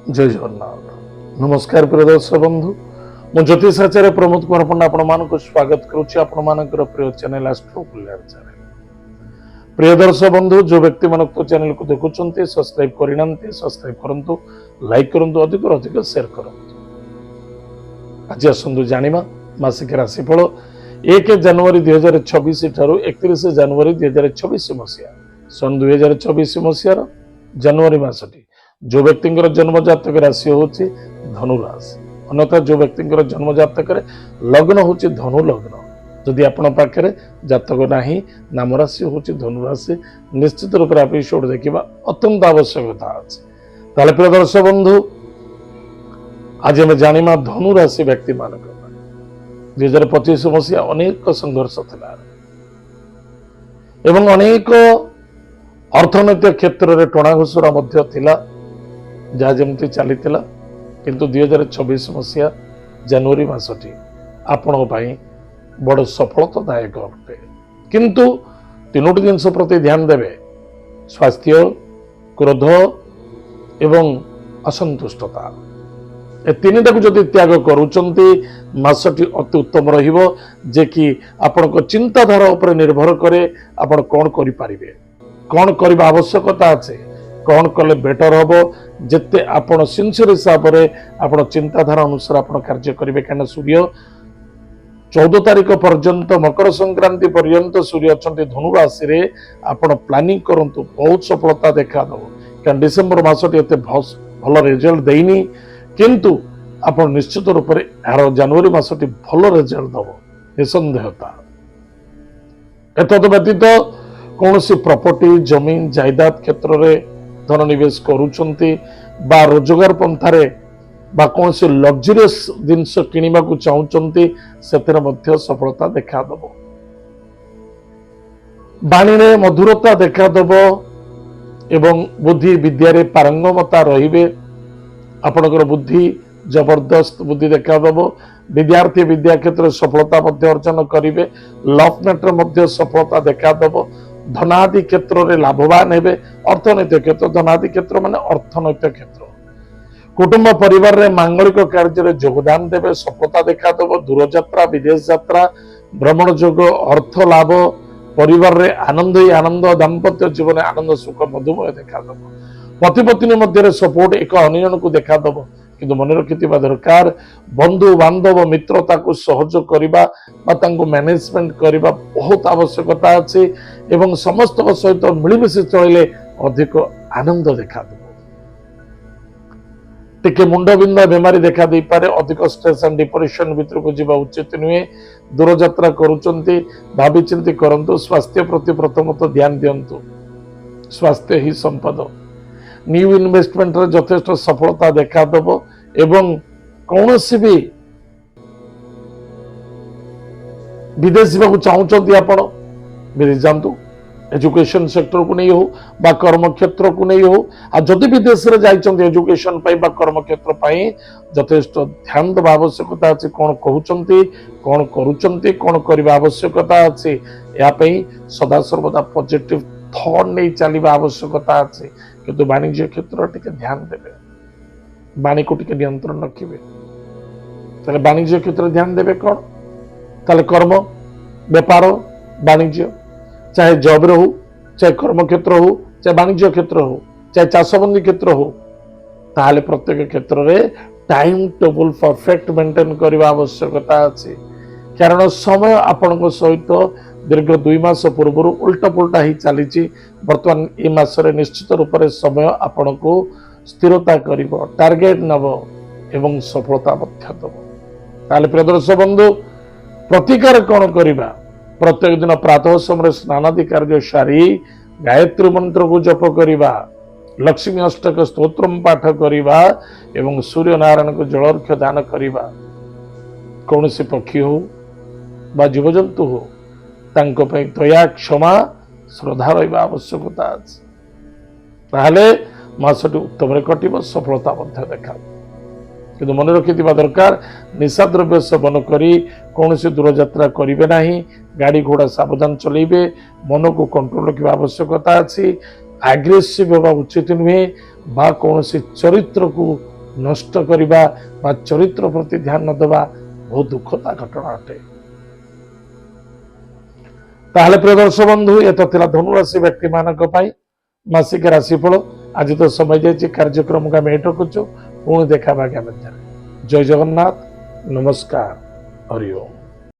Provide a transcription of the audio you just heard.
जय जगन्नाथ। नमस्कार प्रिय दर्शक बंधु, मु ज्योतिष आचार्य प्रमोद कुमार पंडा आपण स्वागत करुच्ची आपण प्रिय चैनल एस्ट्रो कल्याण चैनल। प्रिय दर्शक बंधु, जो व्यक्ति मन चैनल को देखुंत सब्सक्राइब करना सब्सक्राइब करंतु, लाइक करंतु, अधिक अधिक शेयर करंतु। आज आसंतु जानिमा मासिक राशिफल 1 जनवरी 2026 ठारू 31 जनवरी 2026 मसीहा सन 2024 मसीहार जनवरी मासटी जो व्यक्ति जन्म जातक राशि हूँ धनु राशि, अन्यथा जो व्यक्ति जन्म जातक लग्न हूँ धनु लग्न। जदि आपण पाखे जातक नहीं नाम राशि हूँ धनु राशि, निश्चित रूप से एपिसोड देखा अत्यंत आवश्यकता अच्छे। ताले प्रिय दर्शक बंधु, आज आम जाना धनु राशि व्यक्ति मान 2025 मसीहा अनेक संघर्ष था एवं अनेक अर्थनैतिक क्षेत्र में टणाघुसरा जहाँ जमती चली किंतु 2026 मसीहा जनवरी मासटी आपण बड़ सफलतादायक अटे। किंतु तीनोटी जिनस प्रति ध्यान देवे, स्वास्थ्य, क्रोध एवं असंतुष्टता, ए तीन टाक जदि त्याग करुचंती मासटी अति उत्तम रहिबो, जे कि आपण चिंताधारा उपर निर्भर करे आपण कौन करि पारिबे, कौन करबा आवश्यकता আছে, कौन कले बेटर हबो। जेते आपण सिंसियर हिसाब रे आपण चिंताधारा अनुसार आपण कार्य करिवे। कारण सूर्य 14 तारिख पर्यंत मकर संक्रांति पर्यंत सूर्य अछंती धनु राशि रे, आपण प्लानिंग करंतु बहुत सफलता देखा दबो। कारण डिसेंबर मासटी एते भल रिजल्ट देइनी, किंतु आपण निश्चित रूप रे यार जनवरी मासटी भल रिजल्ट दबो निसंदेहता। एतद व्यतीत कौन सी प्रॉपर्टी जमीन जायदाद क्षेत्र में धन निवेश करुचंती बा रोजगार पंथारे बा कौन सी लग्जरियस जिनस किनिबा को चाहूचंती सेतिर मध्य सफलता देखा दबो। बाणी रे मधुरता देखा दबो एवं बुद्धि विद्या रे पारंगमता रहिबे। आपनकर बुद्धि जबरदस्त बुद्धि देखा दबो। विद्यार्थी विद्या क्षेत्र सफलता मध्य अर्जन करिवे। लव मैटर मध्य सफलता देखा दबो। धनादि क्षेत्र में लाभवान हेबे। अर्थनैतिक क्षेत्र, धनादि क्षेत्र माने अर्थनैतिक क्षेत्र, कुटुंब परिवार रे मांगलिक कार्य रे योगदान देवे, सफलता देखा दबो। दूर यात्रा, विदेश यात्रा, भ्रमण योग, अर्थ लाभ, परिवार रे आनंद ही आनंद, दाम्पत्य जीवन आनंद सुख मधुमय देखा दबो। पति पत्नी मध्य सपोर्ट एक अन्य को देखा दबो। किंतु मन रखिथिबा दरकार बंधु बांधव मित्रता को सहयोग करिबा बा तांको मैनेजमेंट करिबा बहुत आवश्यकता अछि एवं समस्त सहित मिलमिशि चलिले अधिक आनंद देखा दबो। टिके मुंडबिंदा बेमारी देखा दे पारे, अधिक स्ट्रेस एंड डिप्रेशन भीतर को जीवा उचित नुहे। दूर यात्रा करूचंती भाभी चिंती करंतु। स्वास्थ्य प्रति प्रथमत ध्यान दियंतु, स्वास्थ्य ही संपद। न्यू इन्वेस्टमेंट रे यथेष्ट सफलता देखा दबो एवं कौन सी भी विदेश जावाक चाहूचंती आपण विदेश जांतु। एजुकेशन सेक्टर को नहीं हो बा कर्म क्षेत्र को नहीं हो, आ जदि विदेश रे जाइचंती एजुकेशन पाई बा कर्म क्षेत्र पाई यथेष्ट ध्यान देवा आवश्यकता अछि। कोन कहउचंती, कोन करूचंती, कोन करबा आवश्यकता अछि, या पई सदा सर्वदा पॉजिटिव थॉट नहीं चलवा आवश्यकता अछि। किंतु वाणिज्य क्षेत्र टिके ध्यान देवे, वाणी को टिके नियंत्रण रखिबे। ताले वाणिज्य क्षेत्र ध्यान देवे कौन, ताले कर्म, व्यापार, वाणिज्य, चाहे जॉब रे हो, चाहे कर्म क्षेत्र हो, चाहे वाणिज्य क्षेत्र हो, चाहे चाषबंदी क्षेत्र हो, ताले प्रत्येक क्षेत्र रे टाइम टेबल परफेक्ट मेंटेन करबा आवश्यकता अछि। कारण समय आपन सहित दीर्घ 2 मास पूर्व उल्टा पुल्टा ही चली। बर्तमान ये मासरे निश्चित रूप से समय आपण को स्थिरता करिवो, टार्गेट नबो एवं सफलता मध्य दबो। ताले प्रिय दर्शक बंधु, प्रतिकार कौन करिबा? प्रत्येक दिन प्रातः समय स्नानादि कार्य सारी गायत्री मंत्र को जप करिबा, लक्ष्मी अष्टक स्तोत्रम पाठ करिबा एवं सूर्य नारायण को जलार्घ्य दान करिबा। कौन सी पक्षी हो बा जीवजंतु हो, तांको पे दया क्षमा श्रद्धा रहा आवश्यकता अछि। ताहले मासटी उत्तम कटिब, सफलता मध्य देखा। किंतु मन रखिथिबा दरकार निशा द्रव्य सेवन करी कौन सी दूर यात्रा करिवे नाही। गाड़ी घोड़ा सावधान चलेबे, मन को कंट्रोल रखिबा आवश्यकता अछि। एग्रेसिव होगा उचित नुहे बा कौन सी चरित्र को नष्ट करिबा बा चरित्र प्रति ध्यान न देवा बहुत दुखदा घटना अटे। ताहले प्रिय दर्शक बंधु ये तो थिला धनु राशि व्यक्ति मानक पाई मासिक राशिफल। आज तो समय जाइए कार्यक्रम का मेट रखुचु पुणी देखा आगामी। जय जगन्नाथ, नमस्कार, हरि ओम।